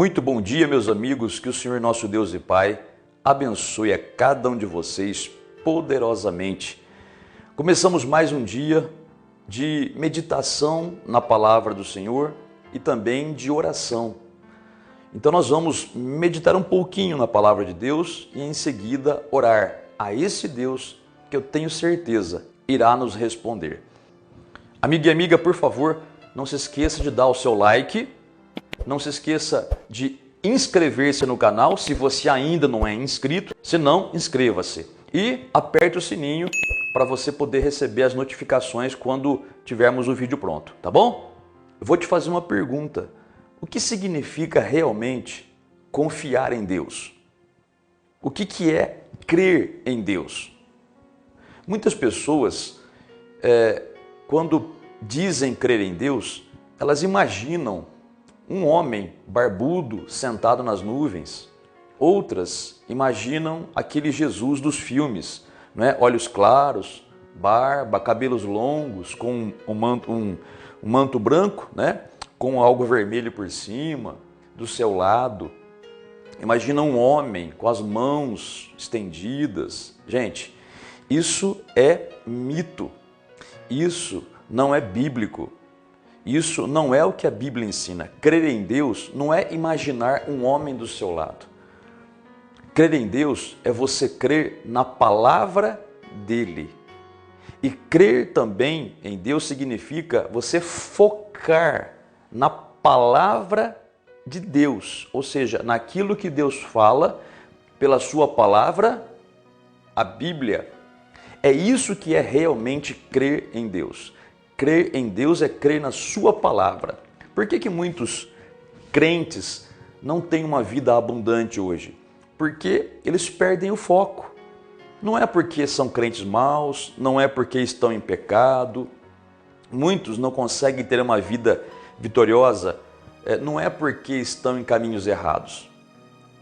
Muito bom dia, meus amigos, que o Senhor nosso Deus e Pai abençoe a cada um de vocês poderosamente. Começamos mais um dia de meditação na palavra do Senhor e também de oração. Então nós vamos meditar um pouquinho na palavra de Deus e em seguida orar a esse Deus que eu tenho certeza irá nos responder. Amigo e amiga, por favor, não se esqueça de dar o seu like. Não se esqueça de inscrever-se no canal se você ainda não é inscrito. Se não, inscreva-se. E aperte o sininho para você poder receber as notificações quando tivermos o vídeo pronto, tá bom? Eu vou te fazer uma pergunta. O que significa realmente confiar em Deus? O que é crer em Deus? Muitas pessoas, quando dizem crer em Deus, elas imaginam um homem barbudo sentado nas nuvens. Outras imaginam aquele Jesus dos filmes, né? Olhos claros, barba, cabelos longos, com um manto branco, né? Com algo vermelho por cima, do seu lado. Imagina um homem com as mãos estendidas. Gente, isso é mito. Isso não é bíblico. Isso não é o que a Bíblia ensina. Crer em Deus não é imaginar um homem do seu lado. Crer em Deus é você crer na palavra dele. E crer também em Deus significa você focar na palavra de Deus, ou seja, naquilo que Deus fala pela sua palavra, a Bíblia. É isso que é realmente crer em Deus. Crer em Deus é crer na sua palavra. Por que muitos crentes não têm uma vida abundante hoje? Porque eles perdem o foco. Não é porque são crentes maus, não é porque estão em pecado. Muitos não conseguem ter uma vida vitoriosa, não é porque estão em caminhos errados.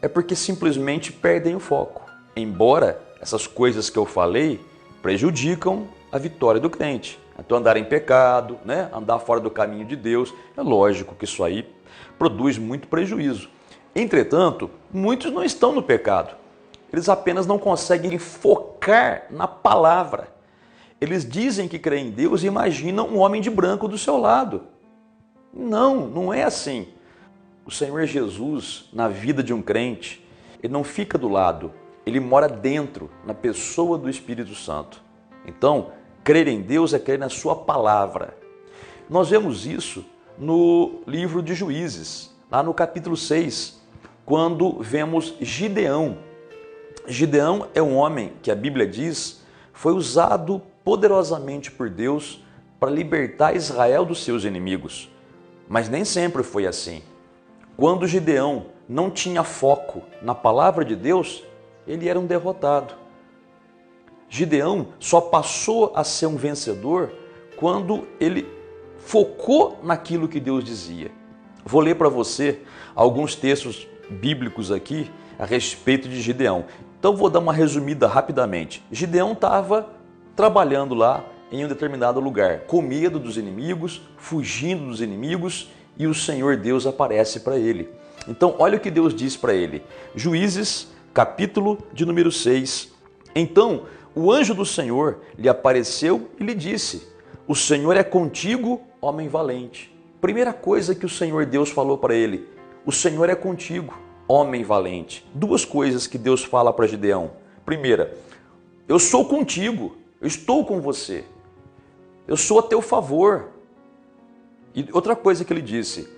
É porque simplesmente perdem o foco. Embora essas coisas que eu falei prejudicam a vitória do crente. Então andar em pecado, né? Andar fora do caminho de Deus, é lógico que isso aí produz muito prejuízo. Entretanto, muitos não estão no pecado. Eles apenas não conseguem focar na palavra. Eles dizem que creem em Deus e imaginam um homem de branco do seu lado. Não é assim. O Senhor Jesus, na vida de um crente, ele não fica do lado, ele mora dentro, na pessoa do Espírito Santo. Então, crer em Deus é crer na sua palavra. Nós vemos isso no livro de Juízes, lá no capítulo 6, quando vemos Gideão. Gideão é um homem que a Bíblia diz foi usado poderosamente por Deus para libertar Israel dos seus inimigos. Mas nem sempre foi assim. Quando Gideão não tinha foco na palavra de Deus, ele era um derrotado. Gideão só passou a ser um vencedor quando ele focou naquilo que Deus dizia. Vou ler para você alguns textos bíblicos aqui a respeito de Gideão. Então vou dar uma resumida rapidamente. Gideão estava trabalhando lá em um determinado lugar, com medo dos inimigos, fugindo dos inimigos, e o Senhor Deus aparece para ele. Então olha o que Deus diz para ele. Juízes, capítulo de número 6. Então o anjo do Senhor lhe apareceu e lhe disse: o Senhor é contigo, homem valente. Primeira coisa que o Senhor Deus falou para ele: o Senhor é contigo, homem valente. Duas coisas que Deus fala para Gideão. Primeira, eu sou contigo, eu estou com você, eu sou a teu favor. E outra coisa que ele disse: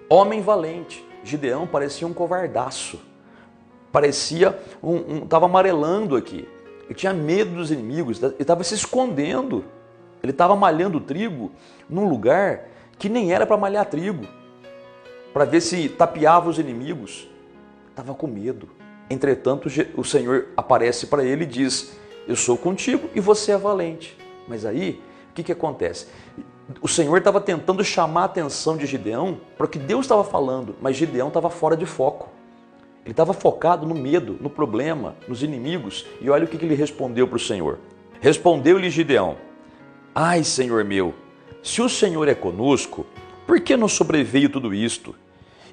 homem valente. Gideão parecia um covardaço, parecia estava amarelando aqui. Ele tinha medo dos inimigos, ele estava se escondendo. Ele estava malhando trigo num lugar que nem era para malhar trigo, para ver se tapeava os inimigos. Estava com medo. Entretanto, o Senhor aparece para ele e diz: eu sou contigo e você é valente. Mas aí, o que acontece? O Senhor estava tentando chamar a atenção de Gideão para o que Deus estava falando, mas Gideão estava fora de foco. Ele estava focado no medo, no problema, nos inimigos. E olha o que ele respondeu para o Senhor. Respondeu-lhe Gideão: ai, Senhor meu, se o Senhor é conosco, por que nos sobreveio tudo isto?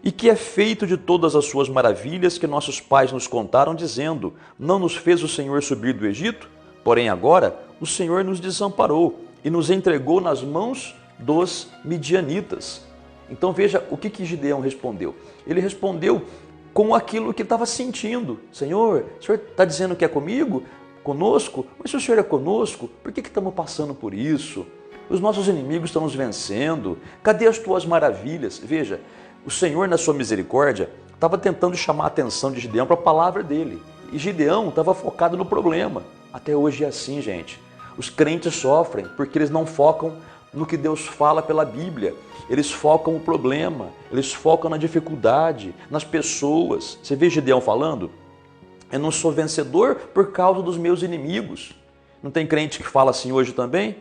e que é feito de todas as suas maravilhas que nossos pais nos contaram, dizendo: não nos fez o Senhor subir do Egito? Porém agora o Senhor nos desamparou e nos entregou nas mãos dos midianitas. Então veja o que Gideão respondeu. Ele respondeu com aquilo que estava sentindo. Senhor, o Senhor está dizendo que é comigo, conosco? Mas se o Senhor é conosco, por que estamos passando por isso? Os nossos inimigos estão nos vencendo. Cadê as tuas maravilhas? Veja, o Senhor, na sua misericórdia, estava tentando chamar a atenção de Gideão para a palavra dele. E Gideão estava focado no problema. Até hoje é assim, gente. Os crentes sofrem porque eles não focam no que Deus fala pela Bíblia. Eles focam no problema, eles focam na dificuldade, nas pessoas. Você vê Gideão falando? Eu não sou vencedor por causa dos meus inimigos. Não tem crente que fala assim hoje também?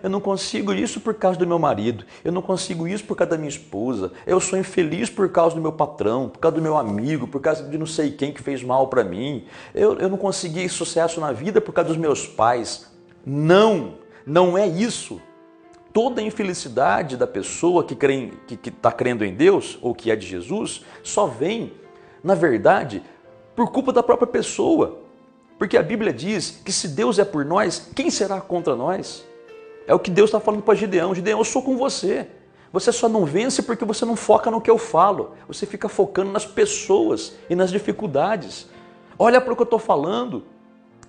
Eu não consigo isso por causa do meu marido, eu não consigo isso por causa da minha esposa, eu sou infeliz por causa do meu patrão, por causa do meu amigo, por causa de não sei quem que fez mal para mim, eu não consegui sucesso na vida por causa dos meus pais. Não, não é isso. Toda a infelicidade da pessoa que está crendo em Deus, ou que é de Jesus, só vem, na verdade, por culpa da própria pessoa. Porque a Bíblia diz que se Deus é por nós, quem será contra nós? É o que Deus está falando para Gideão. Gideão, eu sou com você. Você só não vence porque você não foca no que eu falo. Você fica focando nas pessoas e nas dificuldades. Olha para o que eu estou falando.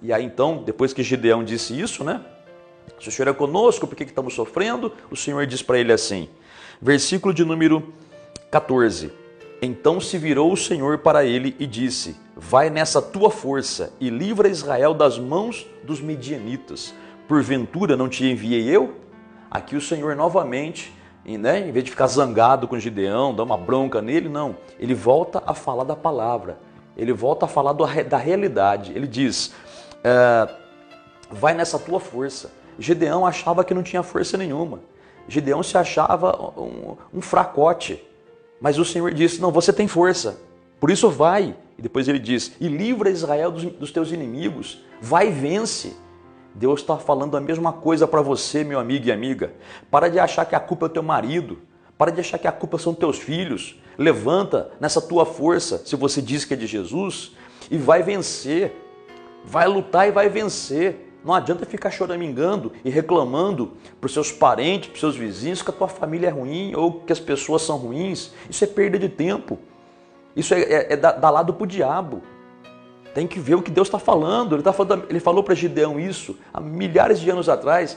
E aí então, depois que Gideão disse isso, né? Se o Senhor é conosco, por que estamos sofrendo? O Senhor diz para ele assim, versículo de número 14. Então se virou o Senhor para ele e disse: vai nessa tua força e livra Israel das mãos dos midianitas. Porventura não te enviei eu? Aqui o Senhor novamente, né, em vez de ficar zangado com Gideão, dar uma bronca nele, não. Ele volta a falar da palavra. Ele volta a falar da realidade. Ele diz, vai nessa tua força. Gideão achava que não tinha força nenhuma. Gideão se achava um fracote. Mas o Senhor disse, não, você tem força. Por isso vai. E depois ele diz, e livra Israel dos teus inimigos. Vai e vence. Deus está falando a mesma coisa para você, meu amigo e amiga. Para de achar que a culpa é o teu marido. Para de achar que a culpa são teus filhos. Levanta nessa tua força, se você diz que é de Jesus, e vai vencer. Vai lutar e vai vencer. Não adianta ficar choramingando e reclamando para os seus parentes, para os seus vizinhos, que a tua família é ruim ou que as pessoas são ruins. Isso é perda de tempo. Isso é dar lado para o diabo. Tem que ver o que Deus está falando. Ele falou para Gideão isso há milhares de anos atrás.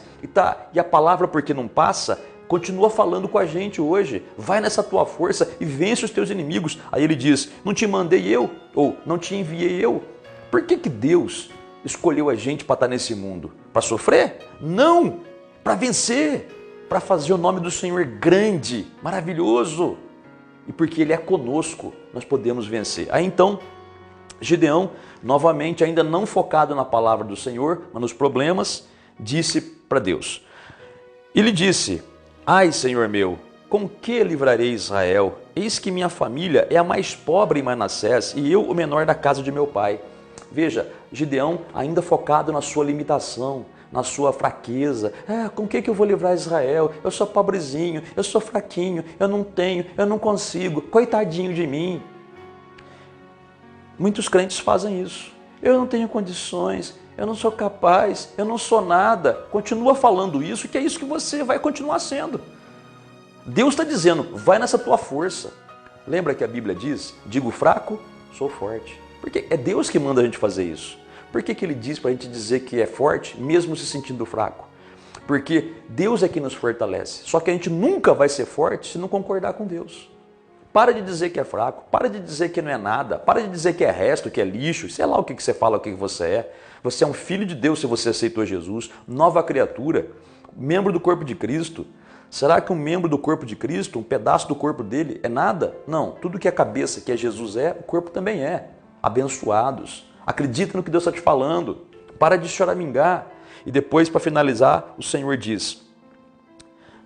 E a palavra, porque não passa, continua falando com a gente hoje. Vai nessa tua força e vence os teus inimigos. Aí ele diz, não te mandei eu? Ou não te enviei eu? Por que Deus escolheu a gente para estar nesse mundo? Para sofrer? Não! Para vencer. Para fazer o nome do Senhor grande, maravilhoso. E porque Ele é conosco, nós podemos vencer. Aí então, Gideão, novamente, ainda não focado na palavra do Senhor, mas nos problemas, disse para Deus. Ele disse, ai, Senhor meu, com que livrarei Israel? Eis que minha família é a mais pobre em Manassés e eu o menor da casa de meu pai. Veja, Gideão ainda focado na sua limitação, na sua fraqueza. Com que eu vou livrar Israel? Eu sou pobrezinho, eu sou fraquinho, eu não tenho, eu não consigo, coitadinho de mim. Muitos crentes fazem isso. Eu não tenho condições, eu não sou capaz, eu não sou nada. Continua falando isso, que é isso que você vai continuar sendo. Deus está dizendo, vai nessa tua força. Lembra que a Bíblia diz, digo fraco, sou forte. Porque é Deus que manda a gente fazer isso. Por que Ele diz para a gente dizer que é forte, mesmo se sentindo fraco? Porque Deus é quem nos fortalece. Só que a gente nunca vai ser forte se não concordar com Deus. Para de dizer que é fraco, para de dizer que não é nada, para de dizer que é resto, que é lixo, sei lá o que você fala, o que você é. Você é um filho de Deus se você aceitou Jesus, nova criatura, membro do corpo de Cristo. Será que um membro do corpo de Cristo, um pedaço do corpo dele, é nada? Não, tudo que a cabeça, que é Jesus o corpo também é. Abençoados. Acredita no que Deus está te falando. Para de choramingar. E depois, para finalizar, o Senhor diz,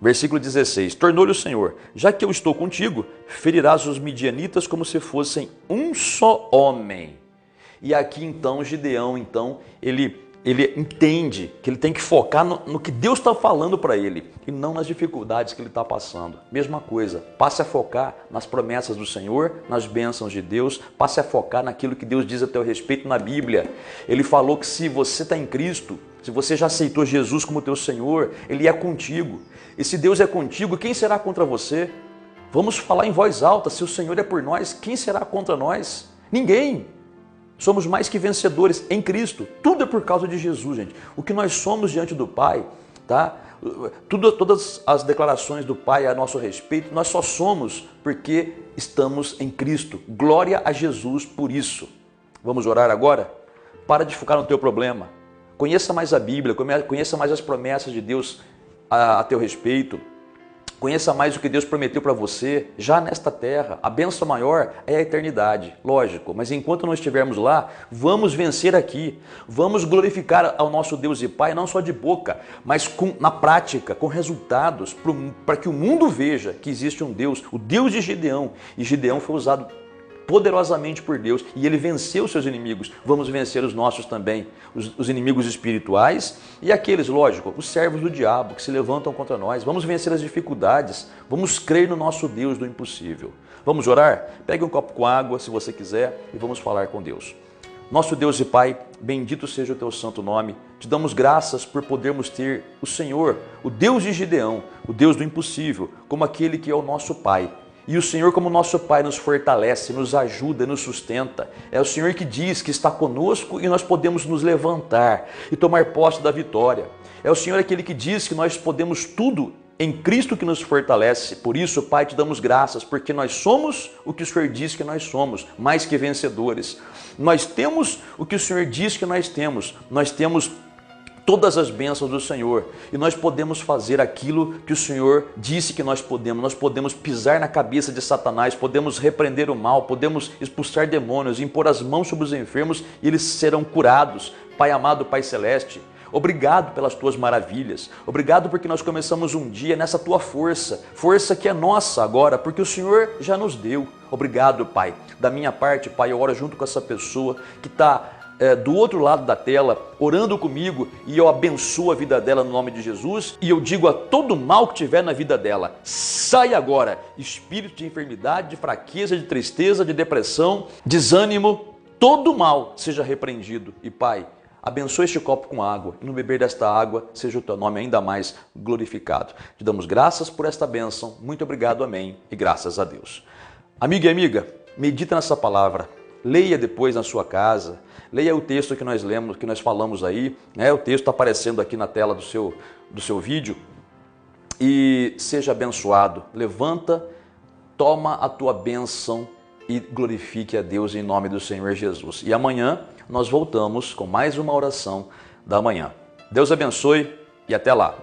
versículo 16, tornou-lhe o Senhor, já que eu estou contigo, ferirás os midianitas como se fossem um só homem. E aqui então, Gideão, ele ele entende que ele tem que focar no que Deus está falando para ele e não nas dificuldades que ele está passando. Mesma coisa, passe a focar nas promessas do Senhor, nas bênçãos de Deus, passe a focar naquilo que Deus diz a teu respeito na Bíblia. Ele falou que se você está em Cristo, se você já aceitou Jesus como teu Senhor, Ele é contigo. E se Deus é contigo, quem será contra você? Vamos falar em voz alta, se o Senhor é por nós, quem será contra nós? Ninguém. Somos mais que vencedores em Cristo. Tudo é por causa de Jesus, gente. O que nós somos diante do Pai, tá? Todas as declarações do Pai a nosso respeito, nós só somos porque estamos em Cristo. Glória a Jesus por isso. Vamos orar agora? Para de focar no teu problema. Conheça mais a Bíblia, conheça mais as promessas de Deus a teu respeito. Conheça mais o que Deus prometeu para você, já nesta terra. A bênção maior é a eternidade, lógico. Mas enquanto não estivermos lá, vamos vencer aqui. Vamos glorificar ao nosso Deus e Pai, não só de boca, mas na prática, com resultados, para que o mundo veja que existe um Deus, o Deus de Gideão. E Gideão foi usado poderosamente por Deus e ele venceu seus inimigos. Vamos vencer os nossos também, os inimigos espirituais e aqueles, lógico, os servos do diabo que se levantam contra nós. Vamos vencer as dificuldades, vamos crer no nosso Deus do impossível. Vamos orar? Pegue um copo com água se você quiser e vamos falar com Deus. Nosso Deus e Pai, bendito seja o teu santo nome. Te damos graças por podermos ter o Senhor, o Deus de Gideão, o Deus do impossível, como aquele que é o nosso Pai. E o Senhor, como nosso Pai, nos fortalece, nos ajuda, nos sustenta. É o Senhor que diz que está conosco e nós podemos nos levantar e tomar posse da vitória. É o Senhor aquele que diz que nós podemos tudo em Cristo que nos fortalece. Por isso, Pai, te damos graças, porque nós somos o que o Senhor diz que nós somos, mais que vencedores. Nós temos o que o Senhor diz que nós temos. Nós temos todas as bênçãos do Senhor e nós podemos fazer aquilo que o Senhor disse que nós podemos pisar na cabeça de Satanás, podemos repreender o mal, podemos expulsar demônios, impor as mãos sobre os enfermos e eles serão curados. Pai amado, Pai celeste, obrigado pelas tuas maravilhas, obrigado porque nós começamos um dia nessa tua força que é nossa agora, porque o Senhor já nos deu. Obrigado, Pai. Da minha parte, Pai, eu oro junto com essa pessoa que está do outro lado da tela, orando comigo, e eu abençoo a vida dela no nome de Jesus, e eu digo a todo mal que tiver na vida dela, sai agora, espírito de enfermidade, de fraqueza, de tristeza, de depressão, desânimo, todo mal seja repreendido. E Pai, abençoe este copo com água, e no beber desta água, seja o teu nome ainda mais glorificado. Te damos graças por esta bênção, muito obrigado, amém, e graças a Deus. Amigo e amiga, medita nessa palavra, leia depois na sua casa, leia o texto que nós lemos, que nós falamos aí, né? O texto está aparecendo aqui na tela do seu vídeo, e seja abençoado. Levanta, toma a tua bênção e glorifique a Deus em nome do Senhor Jesus. E amanhã nós voltamos com mais uma oração da manhã. Deus abençoe e até lá.